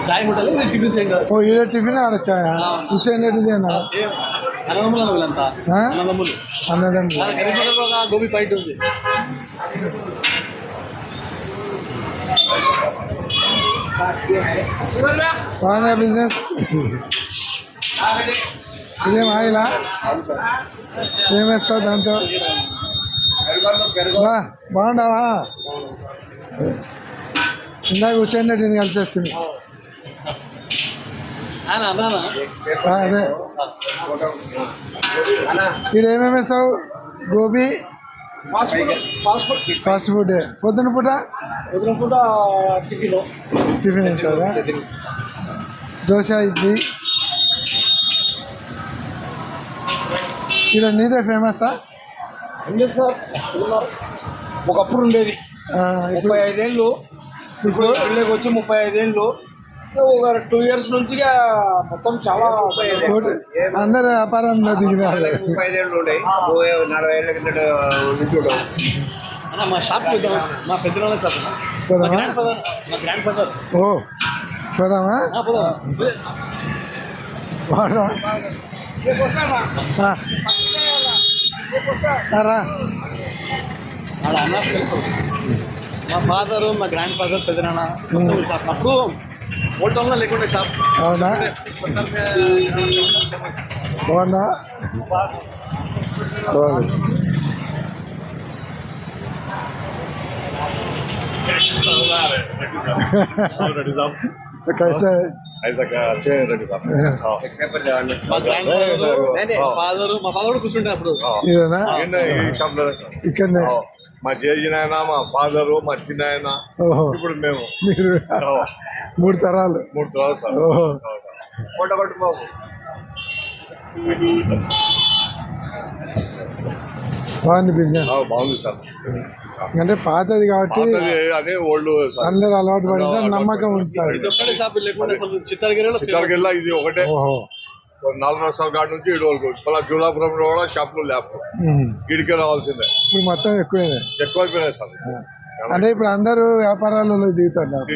చాయ్ hotel tiffin centre. ఓ ఈడ tiffin ఆడ చాయ్ హుసేన్ రెడ్డిదేనా? అన్నదమ్ములు వీళ్ళంతా అన్నదమ్ములు. అన్నదమ్ములు. గరీబ్ ఒక గోబీ పాయింట్ ఉంది. బాగుందా బిజినెస్? ఇదేం ఆయిలా? ఏం వేస్తావు దాంతో? బాగుండవా? ఇందాక హుసేన్ రెడ్డిని కలిసేస్తుంది. అదే ఇక్కడ ఏమేమి వేస్తావు? Gobi fast food. పొద్దున పూట టిఫిన్ ఉంటుందా? దోశ ఇడ్లీ. ఇక్కడ నీదే ఫేమసా? సార్ ఒకప్పుడు ఉండేది 35 ఏళ్ళు. ఇప్పుడు ఇళ్ళకి వచ్చి 35 ఏళ్ళు. ఒక 2 years నుంచి మొత్తం చాలా అందరు వ్యాపారంలో దిగిన 35 ఏళ్ళు ఉన్నాయి. 40 ఏళ్ళ కిందట మా షాప్ మా పెద్దనాన్న షాప్. Grand father. ఓ పోదామా? బాగా రా. మా ఫాదరు మా గ్రాండ్ ఫాదర్ పెద్దనాన్న షాప్. అప్పుడు ఓల్డ్ టౌన్లో లేకుండే షాప్. అవునా? బాగున్నా? कैसे మా ఫాదర్ కూర్చుంటే అప్పుడు ఇక్కడనే మా జేజీ నాయన, మా ఫాదరు, మా చిన్న ఆయన, ఇప్పుడు మేము. మీరు 3 తరాలు. 3 తరాలు సార్. బాగుంది బిజినెస్. బాగుంది సార్. అంటే పాతది కాబట్టి అదే ఓల్డ్ అందరు అలవాటు పడిన నమ్మకం ఉంటుంది. చిత్తగిరిలో ఇది ఒకటే. 4 సంవత్సరాల నుంచి 7 వరకు మళ్ళీ జూలాపురంలో కూడా షాపులు లేపు ఇడికే రావాల్సిందే. ఇప్పుడు మొత్తం ఎక్కువైపోయినాయి సార్. అంటే ఇప్పుడు అందరూ వ్యాపారాలలో దిగుతున్నారు.